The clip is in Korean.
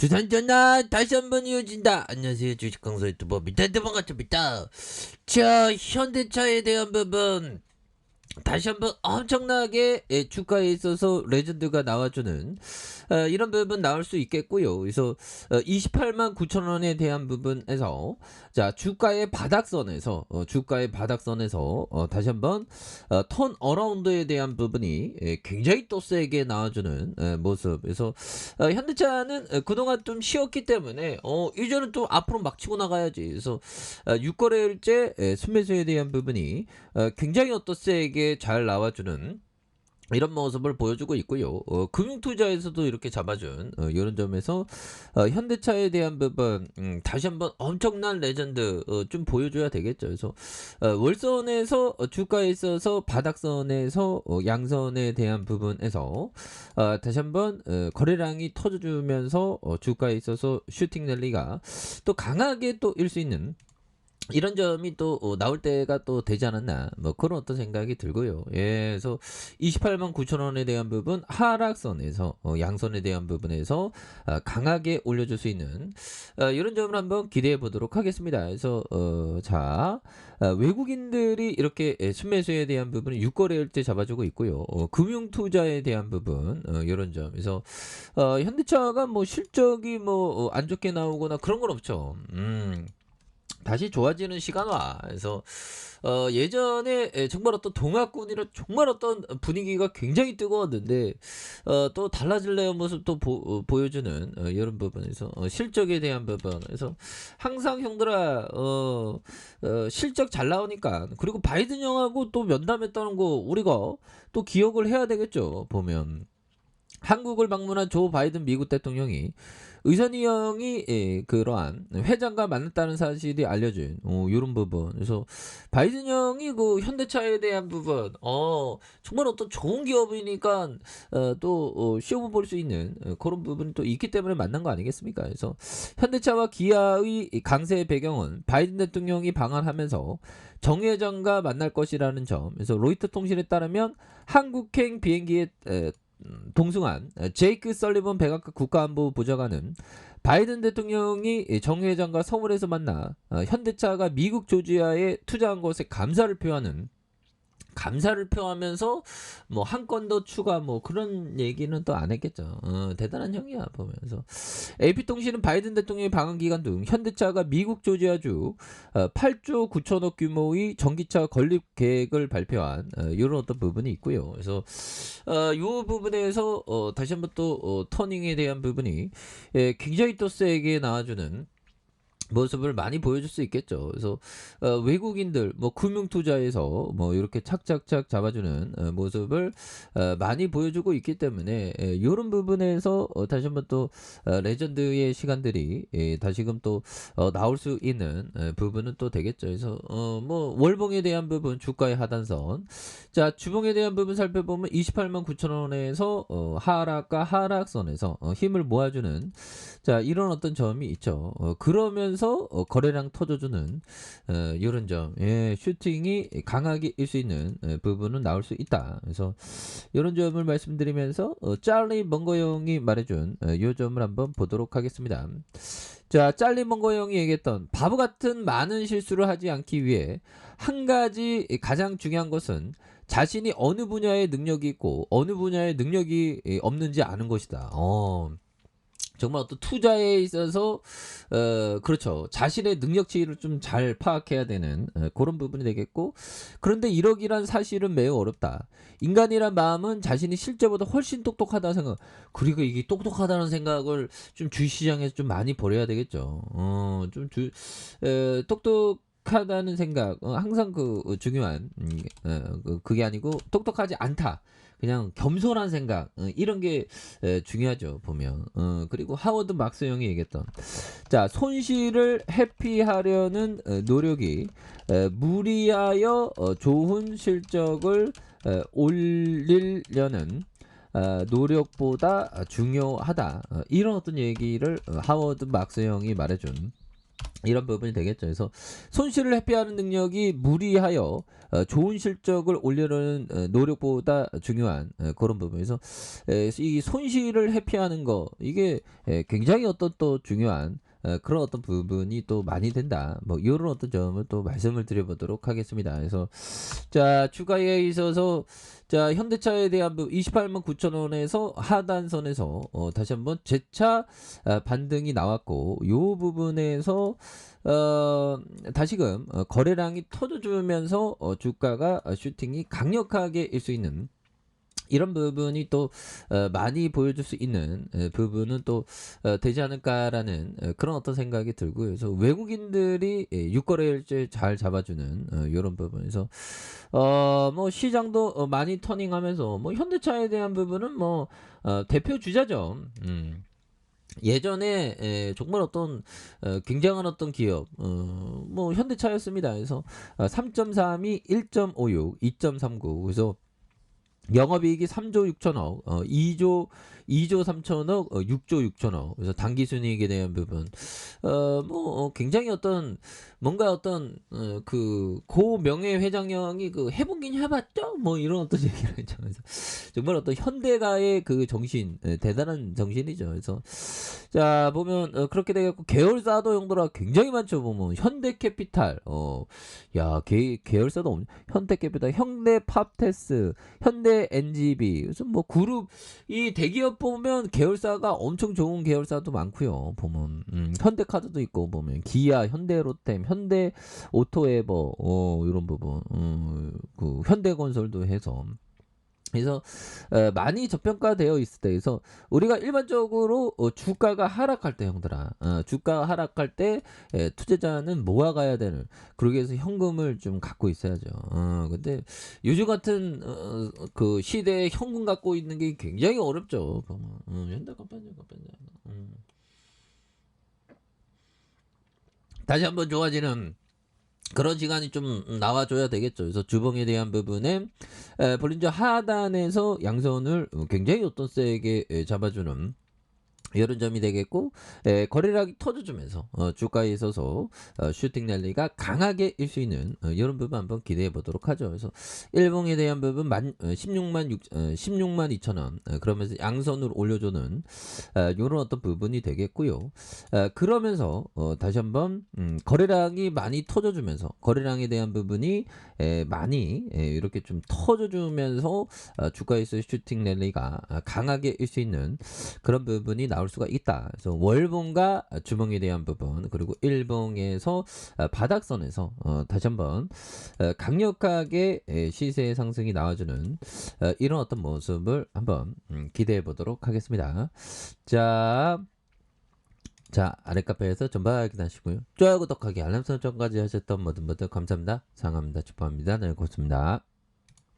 두산 전화 다시 한번 이어진다. 안녕하세요, 주식강사 유튜버 밑에도 반갑습니다. 자, 현대차에 대한 부분 다시 한번 엄청나게 주가에 있어서 레전드가 나와주는 이런 부분 나올 수 있겠고요. 그래서 28만 9천 원에 대한 부분에서 자 주가의 바닥선에서 다시 한번 턴 어라운드에 대한 부분이 굉장히 또 세게 나와주는 모습. 그래서 현대차는 그동안 좀 쉬었기 때문에 이제는 또 앞으로 막 치고 나가야지. 그래서 6거래일째 순매수에 대한 부분이 굉장히 세게 잘 나와주는 이런 모습을 보여주고 있고요. 금융투자에서도 이렇게 잡아준 이런 점에서 현대차에 대한 부분 다시 한번 엄청난 레전드 좀 보여줘야 되겠죠. 그래서 월선에서 주가에 있어서 바닥선에서 양선에 대한 부분에서 다시 한번 거래량이 터져주면서 주가에 있어서 슈팅 랠리가 또 강하게 또 일 수 있는 이런 점이 또 나올 때가 또 되지 않았나 뭐 그런 어떤 생각이 들고요. 예, 그래서 28만 9천 원에 대한 부분 하락선에서 양선에 대한 부분에서 강하게 올려줄 수 있는 이런 점을 한번 기대해 보도록 하겠습니다. 그래서 외국인들이 이렇게 순매수에 대한 부분은 6거래일째 잡아주고 있고요. 금융투자에 대한 부분 이런 점. 그래서 현대차가 뭐 실적이 뭐 안 좋게 나오거나 그런 건 없죠. 다시 좋아지는 시간화. 그래서 예전에 정말 어떤 동학군이라 정말 어떤 분위기가 굉장히 뜨거웠는데 또 달라질래요 모습 또 보여주는 이런 부분에서 실적에 대한 부분에서 항상 형들아 실적 잘 나오니까 그리고 바이든 형하고 또 면담했다는 거 우리가 또 기억을 해야 되겠죠. 보면 한국을 방문한 조 바이든 미국 대통령이 의선이 형이 그러한 회장과 만났다는 사실이 알려진 이런 부분. 그래서 바이든 형이 그 현대차에 대한 부분 정말 어떤 좋은 기업이니까 또 시험을 볼 수 있는 그런 부분이 또 있기 때문에 만난 거 아니겠습니까? 그래서 현대차와 기아의 강세 배경은 바이든 대통령이 방한하면서 정 회장과 만날 것이라는 점. 그래서 로이터 통신에 따르면 한국행 비행기에 동승한 제이크 설리번 백악관 국가안보 보좌관은 바이든 대통령이 정 회장과 서울에서 만나 현대차가 미국 조지아에 투자한 것에 감사를 표하면서 뭐 한 건 더 추가 뭐 그런 얘기는 또 안 했겠죠. 대단한 형이야 보면서 AP통신은 바이든 대통령의 방한 기간 중 현대차가 미국 조지아주 8조 9천억 규모의 전기차 건립 계획을 발표한 이런 어떤 부분이 있고요. 그래서 이 부분에서 다시 한번 또 터닝에 대한 부분이 굉장히 또 세게 나와주는 모습을 많이 보여줄 수 있겠죠. 그래서 외국인들 뭐 금융투자에서 뭐 이렇게 착착착 잡아주는 모습을 많이 보여주고 있기 때문에 이런 부분에서 다시 한번 또 레전드의 시간들이 다시금 또 나올 수 있는 부분은 또 되겠죠. 그래서 뭐 월봉에 대한 부분 주가의 하단선, 자 주봉에 대한 부분 살펴보면 28만 9천 원에서 하락과 하락선에서 힘을 모아주는 자 이런 어떤 점이 있죠. 그러면서 거래량 터져주는 이런 점, 슈팅이 강하게 일 수 있는 부분은 나올 수 있다. 그래서 이런 점을 말씀드리면서 짤리 멍거형이 말해준 이 점을 한번 보도록 하겠습니다. 자, 짤리 멍거형이 얘기했던 바보 같은 많은 실수를 하지 않기 위해 한 가지 가장 중요한 것은 자신이 어느 분야에 능력이 있고 어느 분야에 능력이 없는지 아는 것이다. 정말 어떤 투자에 있어서 그렇죠. 자신의 능력치를 좀 잘 파악해야 되는 그런 부분이 되겠고, 그런데 이러기란 사실은 매우 어렵다. 인간이란 마음은 자신이 실제보다 훨씬 똑똑하다 생각. 그리고 이게 똑똑하다는 생각을 좀 주시장에서 좀 많이 버려야 되겠죠. 똑똑하다는 생각 항상 중요한 그게 아니고 똑똑하지 않다. 그냥 겸손한 생각 이런 게 중요하죠 보면. 그리고 하워드 막스 형이 얘기했던 자 손실을 회피하려는 노력이 무리하여 좋은 실적을 올리려는 노력보다 중요하다. 이런 어떤 얘기를 하워드 막스 형이 말해준 이런 부분이 되겠죠. 그래서 손실을 회피하는 능력이 무리하여 좋은 실적을 올리려는 노력보다 중요한 그런 부분에서 이 손실을 회피하는 거 이게 굉장히 어떤 또 중요한 그런 어떤 부분이 또 많이 된다. 뭐 이런 어떤 점을 또 말씀을 드려보도록 하겠습니다. 그래서 자 주가에 있어서 자 현대차에 대한 28만 9천 원에서 하단선에서 다시 한번 재차 반등이 나왔고 요 부분에서 다시금 거래량이 터져주면서 주가가 슈팅이 강력하게 일 수 있는 이런 부분이 또 많이 보여줄 수 있는 부분은 또 되지 않을까라는 그런 어떤 생각이 들고요. 그래서 외국인들이 육거래일제 잘 잡아주는 이런 부분에서 뭐 시장도 많이 터닝하면서 뭐 현대차에 대한 부분은 뭐 대표 주자죠. 예전에 정말 어떤 굉장한 어떤 기업 뭐 현대차였습니다. 그래서 3.32, 1.56, 2.39 그래서 영업이익이 3조 6천억, 2조 3천억, 6조 6천억. 그래서 당기순이익에 대한 부분, 뭐 굉장히 어떤 뭔가 어떤 고 명예 회장형이 해보긴 해봤죠? 뭐 이런 어떤 얘기를 했죠. 그래서 정말 어떤 현대가의 그 정신, 대단한 정신이죠. 그래서 자 보면 그렇게 되겠고 계열사도 형들아 굉장히 많죠. 보면 현대캐피탈, 야 계열사도 현대캐피탈, 현대팝테스, 현대 NGB 그래서 뭐 그룹 이 대기업 보면 계열사가 엄청 좋은 계열사도 많고요. 보면 현대카드도 있고 보면 기아, 현대로템, 현대오토에버 이런 부분 그 현대건설도 해서 그래서 많이 저평가되어 있을 때 그래서 우리가 일반적으로 주가가 하락할 때 형들아 주가가 하락할 때 투자자는 모아가야 되는 그러기 위해서 현금을 좀 갖고 있어야죠. 근데 요즘 같은 그 시대에 현금 갖고 있는 게 굉장히 어렵죠. 현대카판이요. 다시 한번 좋아지는 그런 시간이 좀 나와줘야 되겠죠. 그래서 주봉에 대한 부분에 볼린저 하단에서 양선을 굉장히 어떤 세게 잡아주는 이런 점이 되겠고 거래량이 터져주면서 주가에 있어서 슈팅 랠리가 강하게 일 수 있는 이런 부분 한번 기대해 보도록 하죠. 그래서 일봉에 대한 부분 16만 2천 원 그러면서 양선으로 올려주는 이런 어떤 부분이 되겠고요. 그러면서 다시 한번 거래량이 많이 터져주면서 거래량에 대한 부분이 많이 이렇게 좀 터져주면서 주가에서 슈팅 랠리가 강하게 일 수 있는 그런 부분이 나올 수가 있다. 그래서 월봉과 주봉에 대한 부분 그리고 일봉에서 바닥선에서 다시 한번 강력하게 시세 상승이 나와주는 이런 어떤 모습을 한번 기대해 보도록 하겠습니다. 자 아래 카페에서 전방 확인하시고요. 좋아요 구독하기 알람 설정까지 하셨던 모든 분들 감사합니다. 사랑합니다. 축복합니다. 네 고맙습니다.